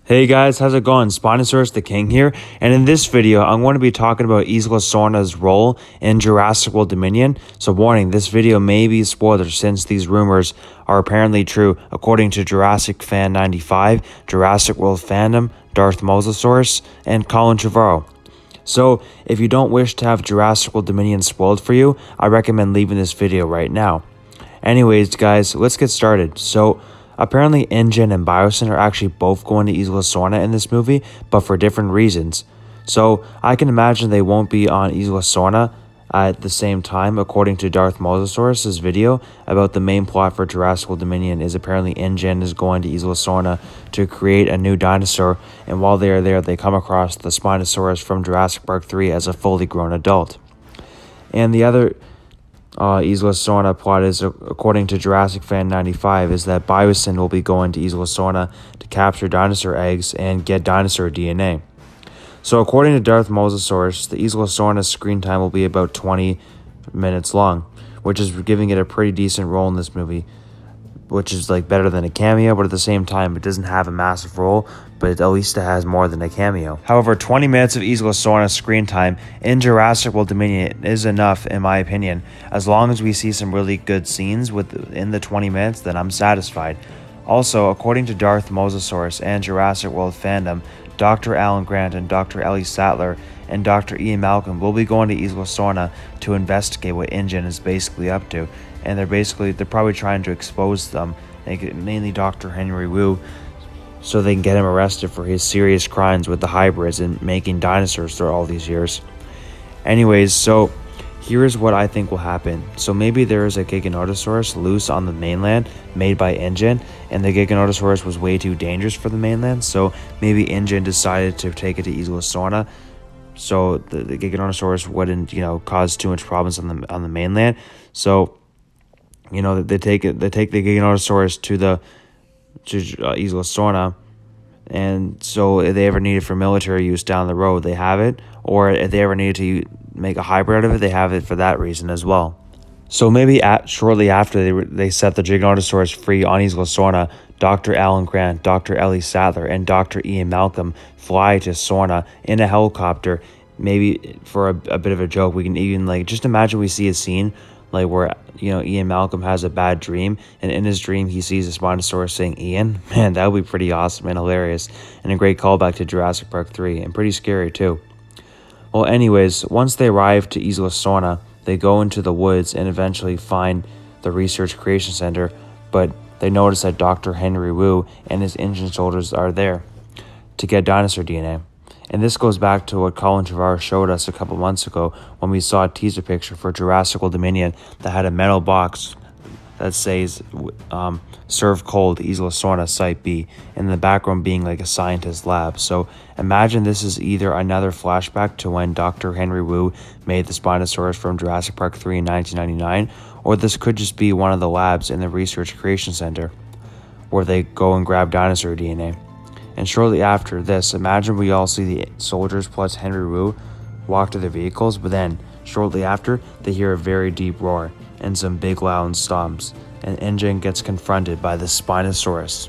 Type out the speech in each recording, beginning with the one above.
Hey guys, how's it going? Spinosaurus the King here, and in this video, I'm going to be talking about Isla Sorna's role in Jurassic World Dominion. So warning, this video may be spoilers since these rumors are apparently true according to Jurassic Fan 95, Jurassic World Fandom, Darth Mosasaurus, and Colin Trevorrow. So if you don't wish to have Jurassic World Dominion spoiled for you, I recommend leaving this video right now. Anyways guys, let's get started. So apparently Ingen and Biosyn are actually both going to Isla Sorna in this movie, but for different reasons. So I can imagine they won't be on Isla Sorna at the same time. According to Darth Mosasaurus' video about the main plot for Jurassic World Dominion is apparently Ingen is going to Isla Sorna to create a new dinosaur, and while they are there they come across the Spinosaurus from Jurassic Park 3 as a fully grown adult. And the other Isla Sorna plot is, according to Jurassic Fan 95, is that Biosyn will be going to Isla Sorna to capture dinosaur eggs and get dinosaur DNA. So according to Darth Mosasaurus, the Isla Sorna screen time will be about 20 minutes long, which is giving it a pretty decent role in this movie, which is like better than a cameo, but at the same time it doesn't have a massive role, but at least it has more than a cameo. However, 20 minutes of Isla Sorna screen time in Jurassic World Dominion is enough in my opinion. As long as we see some really good scenes within the 20 minutes, then I'm satisfied. Also, according to Darth Mosasaurus and Jurassic World Fandom, Dr. Alan Grant and Dr. Ellis and Dr. Ian Malcolm will be going to Isla Sorna to investigate what Ingen is basically up to. And they're probably trying to expose them, mainly Dr. Henry Wu, so they can get him arrested for his serious crimes with the hybrids and making dinosaurs through all these years. Anyways, so here's what I think will happen. So maybe there is a Giganotosaurus loose on the mainland made by Ingen, and the Giganotosaurus was way too dangerous for the mainland, so maybe Ingen decided to take it to Isla Sorna so the Giganotosaurus wouldn't, cause too much problems on the mainland. So they take the Giganotosaurus to Isla Sorna, and so if they ever need it for military use down the road, they have it, or if they ever needed to make a hybrid of it, they have it for that reason as well. So maybe shortly after they set the Giganotosaurus free on Isla Sorna, Dr. Alan Grant, Dr. Ellis, and Dr. Ian Malcolm fly to Sorna in a helicopter. Maybe for a bit of a joke, we can even just imagine we see a scene where Ian Malcolm has a bad dream, and in his dream he sees a Spinosaurus saying Ian. Man, that would be pretty awesome and hilarious, and a great callback to Jurassic Park 3, and pretty scary too. Well, anyways, once they arrive to Isla Sorna, they go into the woods and eventually find the Research Creation Center, but they notice that Dr. Henry Wu and his Ingen soldiers are there to get dinosaur DNA. And this goes back to what Colin Trevorrow showed us a couple months ago when we saw a teaser picture for Jurassic World Dominion that had a metal box that says serve cold Isla Sorna Site B, in the background being like a scientist lab. So imagine this is either another flashback to when Dr. Henry Wu made the Spinosaurus from Jurassic Park 3 in 1999, or this could just be one of the labs in the Research Creation Center where they go and grab dinosaur DNA. And shortly after this, imagine we all see the soldiers plus Henry Wu walk to their vehicles, but then shortly after they hear a very deep roar and some big loud stomps, and Ingen gets confronted by the Spinosaurus.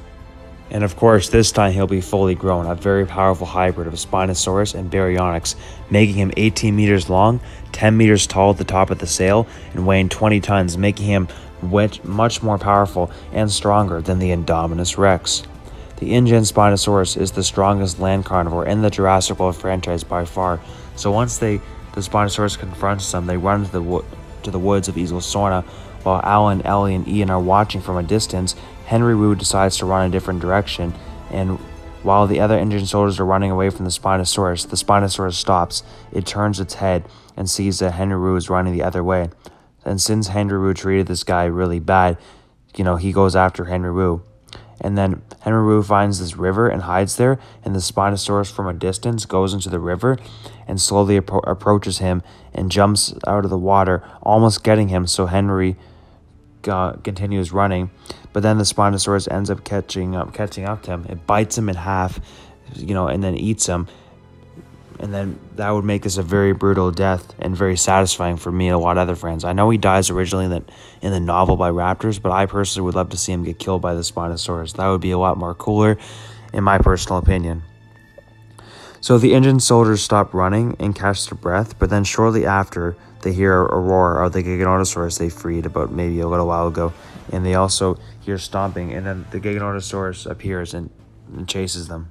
And of course, this time he'll be fully grown, a very powerful hybrid of Spinosaurus and Baryonyx, making him 18 meters long, 10 meters tall at the top of the sail, and weighing 20 tons, making him much more powerful and stronger than the Indominus Rex. The Ingen Spinosaurus is the strongest land carnivore in the Jurassic World franchise by far. So once the Spinosaurus confronts them, they run to the woods of Isla Sorna. While Alan, Ellie, and Ian are watching from a distance, Henry Wu decides to run a different direction, and while the other Ingen soldiers are running away from the Spinosaurus stops. It turns its head and sees that Henry Wu is running the other way. And since Henry Wu treated this guy really bad, he goes after Henry Wu. And then Henry Wu finds this river and hides there, and the Spinosaurus from a distance goes into the river and slowly approaches him and jumps out of the water, almost getting him, so Henry continues running. But then the Spinosaurus ends up catching up to him. It bites him in half, and then eats him. And then that would make this a very brutal death and very satisfying for me and a lot of other friends. I know he dies originally in the novel by raptors, but I personally would love to see him get killed by the Spinosaurus. That would be a lot more cooler in my personal opinion. So the Ingen soldiers stop running and catch their breath, but then shortly after, they hear a roar of the Giganotosaurus they freed about maybe a little while ago, and they also hear stomping, and then the Giganotosaurus appears and chases them.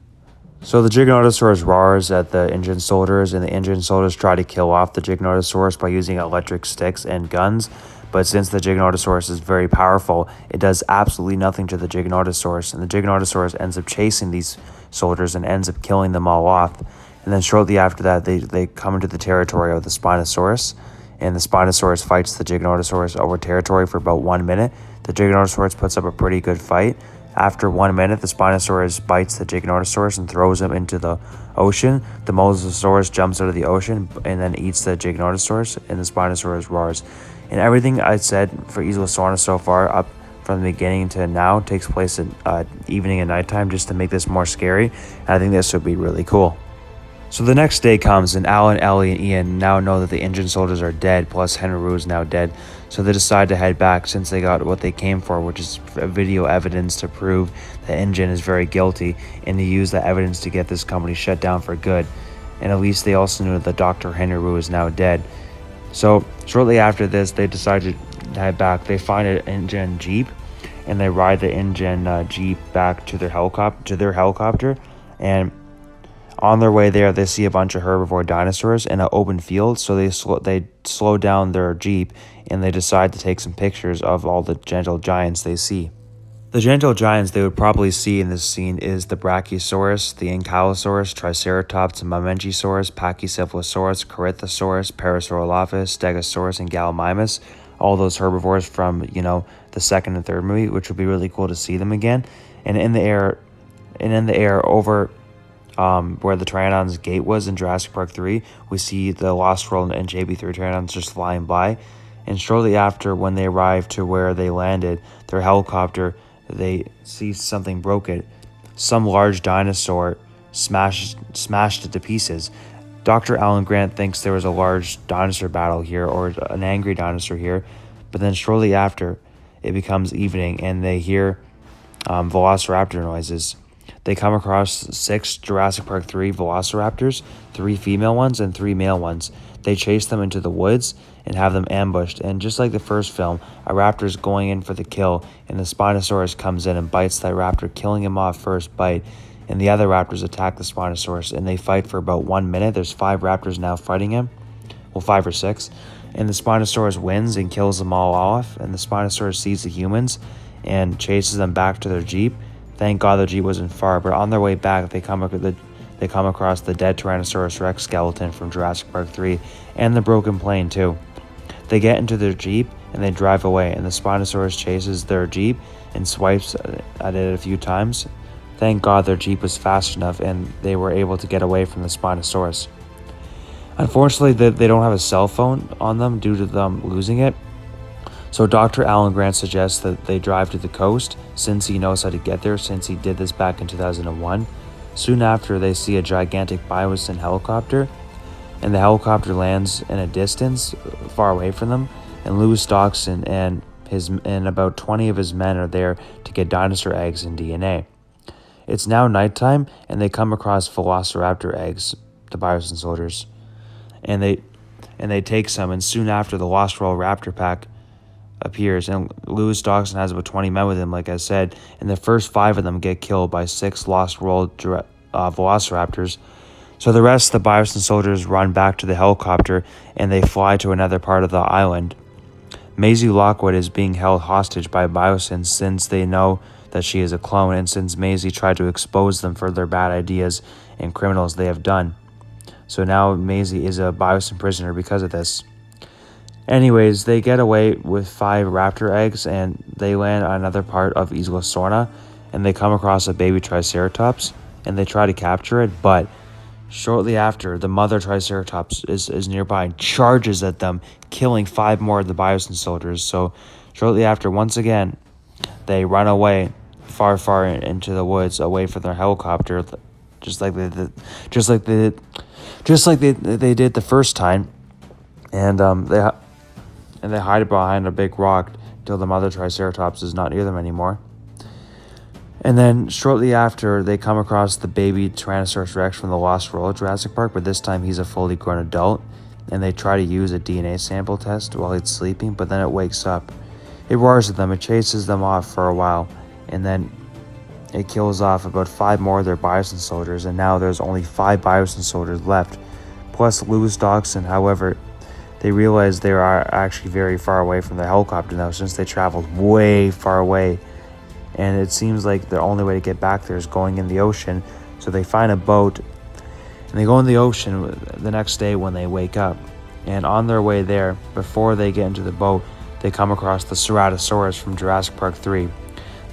So the Giganotosaurus roars at the Ingen soldiers, and the Ingen soldiers try to kill off the Giganotosaurus by using electric sticks and guns, but since the Giganotosaurus is very powerful, it does absolutely nothing to the Giganotosaurus, and the Giganotosaurus ends up chasing these soldiers and ends up killing them all off. And then shortly after that, they come into the territory of the Spinosaurus, and the Spinosaurus fights the Giganotosaurus over territory for about 1 minute. The Giganotosaurus puts up a pretty good fight. After 1 minute, the Spinosaurus bites the Giganotosaurus and throws him into the ocean. The Mosasaurus jumps out of the ocean and then eats the Giganotosaurus, and the Spinosaurus roars. And everything I said for Isla Sorna so far, up from the beginning to now, takes place at evening and nighttime, just to make this more scary. And I think this would be really cool. So the next day comes, and Alan, Ellie, and Ian now know that the Ingen soldiers are dead, plus Henry is now dead. So they decide to head back since they got what they came for, which is video evidence to prove that Ingen is very guilty, and to use that evidence to get this company shut down for good. And at least they also knew that Dr. Henry is now dead. So shortly after this, they decide to head back. They find an Ingen Jeep, and they ride the Ingen Jeep back to their helicopter. And on their way there, they see a bunch of herbivore dinosaurs in an open field. So they slow down their Jeep, and they decide to take some pictures of all the gentle giants they see. The gentle giants they would probably see in this scene is the Brachiosaurus, the Ankylosaurus, Triceratops, Mamenchisaurus, Pachycephalosaurus, Ceratosaurus, Parasaurolophus, Stegosaurus, and Gallimimus. All those herbivores from, the second and third movie, which would be really cool to see them again. And in the air over where the Pteranodon's gate was in Jurassic Park 3, we see the Lost World and JB3 Pteranodons just flying by. And shortly after, when they arrive to where they landed, their helicopter, they see something broken. Some large dinosaur smashed it to pieces. Dr. Alan Grant thinks there was a large dinosaur battle here, or an angry dinosaur here, but then shortly after, it becomes evening, and they hear velociraptor noises. They come across 6 Jurassic Park 3 velociraptors, 3 female ones and 3 male ones. They chase them into the woods and have them ambushed, and just like the first film, a raptor is going in for the kill, and the Spinosaurus comes in and bites that raptor, killing him off first bite, and the other raptors attack the Spinosaurus, and they fight for about 1 minute. There's 5 raptors now fighting him, well, 5 or 6, and the Spinosaurus wins and kills them all off, and the Spinosaurus sees the humans and chases them back to their Jeep. Thank God the Jeep wasn't far, but on their way back, they come across the dead Tyrannosaurus-Rex skeleton from Jurassic Park 3, and the broken plane too. They get into their Jeep, and they drive away, and the Spinosaurus chases their Jeep and swipes at it a few times. Thank God their Jeep was fast enough, and they were able to get away from the Spinosaurus. Unfortunately, they don't have a cell phone on them due to them losing it. So Dr. Alan Grant suggests that they drive to the coast, since he knows how to get there, since he did this back in 2001. Soon after, they see a gigantic Biosyn helicopter, and the helicopter lands in a distance far away from them, and Louis Stockton and about 20 of his men are there to get dinosaur eggs and DNA. It's now nighttime, and they come across velociraptor eggs, the Biosyn soldiers, and they take some, and soon after, the Lost World Raptor pack appears, and Louis Stockton has about 20 men with him, like I said, and the first 5 of them get killed by 6 Lost World velociraptors. So the rest of the Biosyn soldiers run back to the helicopter, and they fly to another part of the island. Maisie Lockwood is being held hostage by Biosyn since they know that she is a clone, and since Maisie tried to expose them for their bad ideas and criminals they have done. So now Maisie is a Biosyn prisoner because of this. Anyways, they get away with 5 raptor eggs, and they land on another part of Isla Sorna, and they come across a baby Triceratops, and they try to capture it, but shortly after, the mother Triceratops is nearby and charges at them, killing 5 more of the Biosyn soldiers. So shortly after, once again, they run away far into the woods, away from their helicopter, just like they did the first time, and they hide behind a big rock till the mother Triceratops is not near them anymore. And then shortly after, they come across the baby Tyrannosaurus-Rex from the Lost World Jurassic Park, but this time he's a fully grown adult, and they try to use a DNA sample test while it's sleeping, but then it wakes up. It roars at them, it chases them off for a while, and then it kills off about 5 more of their Biosyn soldiers, and now there's only 5 Biosyn soldiers left, plus Lewis Dawson. However, they realize they are actually very far away from the helicopter now, since they traveled way far away. And it seems like the only way to get back there is going in the ocean. So they find a boat, and they go in the ocean the next day when they wake up. And on their way there, before they get into the boat, they come across the Ceratosaurus from Jurassic Park 3.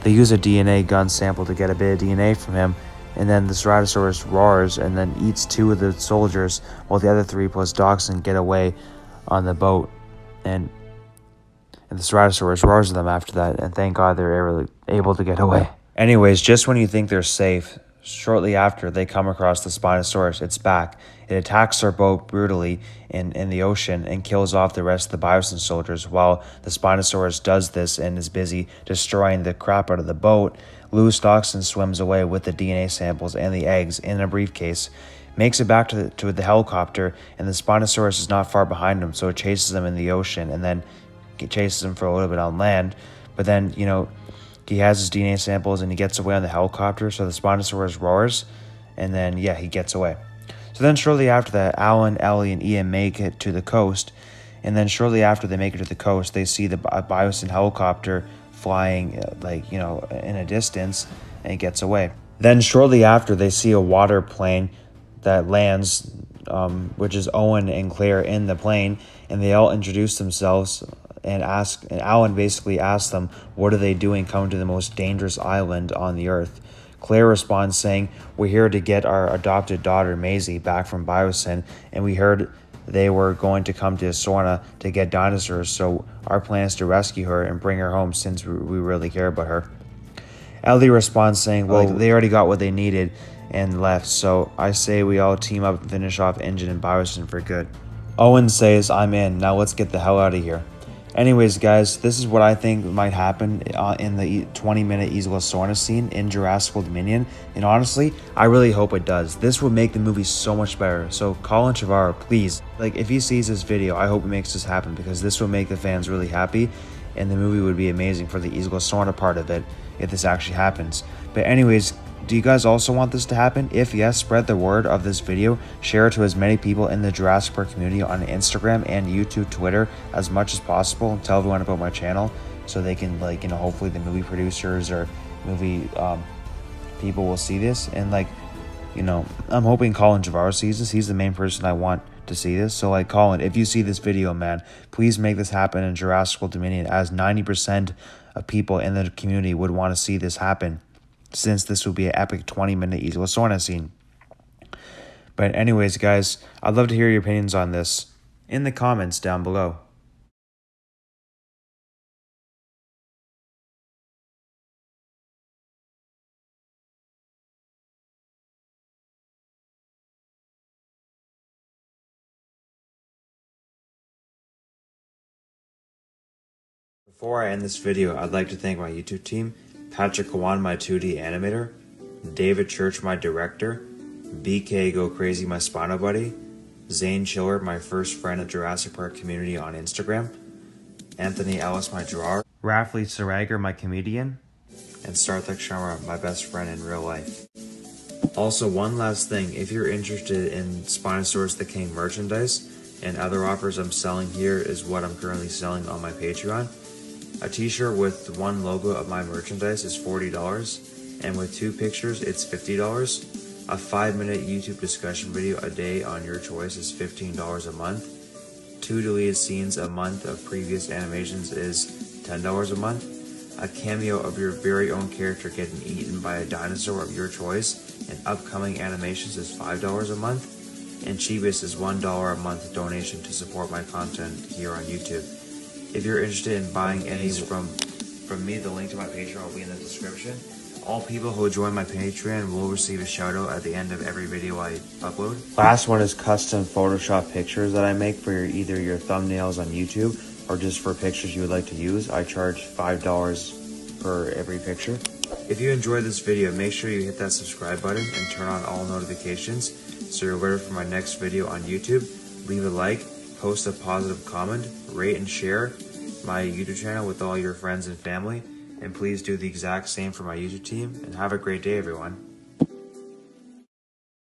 They use a DNA gun sample to get a bit of DNA from him, and then the Ceratosaurus roars and then eats 2 of the soldiers, while the other 3 plus Dachshund get away on the boat. And the Ceratosaurus roars at them after that, and thank God they're able to get away. Anyways, just when you think they're safe, shortly after, they come across the Spinosaurus. It's back. It attacks their boat brutally in the ocean and kills off the rest of the Biosyn soldiers. While the Spinosaurus does this and is busy destroying the crap out of the boat, Lewis Dawson swims away with the DNA samples and the eggs in a briefcase, makes it back to the helicopter, and the Spinosaurus is not far behind him, so it chases them in the ocean, and then it chases him for a little bit on land. But then, you know, he has his DNA samples and he gets away on the helicopter, so the Spinosaurus roars, and then, yeah, he gets away. So then shortly after that, Alan, Ellie, and Ian make it to the coast, and then shortly after they make it to the coast, they see the Biosyn helicopter flying, like, you know, in a distance, and it gets away. Then shortly after, they see a water plane that lands, which is Owen and Claire in the plane, and they all introduce themselves and Alan basically asks them, what are they doing coming to the most dangerous island on the earth? Claire responds saying, we're here to get our adopted daughter Maisie back from Biosyn, and we heard they were going to come to Sorna to get dinosaurs, so our plan is to rescue her and bring her home since we really care about her. Ellie responds saying, well, they already got what they needed and left, so I say we all team up and finish off Ingen and Biosyn for good. Owen says, I'm in, now let's get the hell out of here. Anyways, guys, this is what I think might happen in the 20-minute Isla Sorna scene in Jurassic World Dominion. And honestly, I really hope it does. This would make the movie so much better. So, Colin Trevorrow, please, like, if he sees this video, I hope it makes this happen, because this will make the fans really happy, and the movie would be amazing for the Isla Sorna part of it if this actually happens. But anyways, do you guys also want this to happen? If yes, spread the word of this video, share it to as many people in the Jurassic Park community on Instagram and YouTube, Twitter, as much as possible, and tell everyone about my channel so they can, like, you know, hopefully the movie producers or movie people will see this. And, like, you know, I'm hoping Colin Trevorrow sees this. He's the main person I want to see this. So, like, Colin, if you see this video, man, please make this happen in Jurassic World Dominion, as 90% of people in the community would want to see this happen, since this will be an epic 20-minute Isla Sorna scene. But anyways, guys, I'd love to hear your opinions on this in the comments down below. Before I end this video, I'd like to thank my YouTube team, Patrik, Cauan, my 2D animator, David Church, my director, BK Go Crazy, my Spino buddy, Zane Chiller, my first friend at Jurassic Park community on Instagram, Anthony Ellis, my drawer, Rafley Sarager, my comedian, and Sarthak Sharma, my best friend in real life. Also, one last thing, if you're interested in Spinosaurus the King merchandise and other offers I'm selling, here is what I'm currently selling on my Patreon. A t-shirt with one logo of my merchandise is $40, and with 2 pictures it's $50. A 5-minute YouTube discussion video a day on your choice is $15 a month. 2 deleted scenes a month of previous animations is $10 a month. A cameo of your very own character getting eaten by a dinosaur of your choice and upcoming animations is $5 a month. And cheapest is $1 a month donation to support my content here on YouTube. If you're interested in buying any from me, the link to my Patreon will be in the description. All people who join my Patreon will receive a shout out at the end of every video I upload. Last one is custom Photoshop pictures that I make for either your thumbnails on YouTube or just for pictures you would like to use. I charge $5 per every picture. If you enjoyed this video, make sure you hit that subscribe button and turn on all notifications so you're alerted for my next video on YouTube. Leave a like, post a positive comment, rate and share my YouTube channel with all your friends and family, and please do the exact same for my YouTube team, and have a great day, everyone.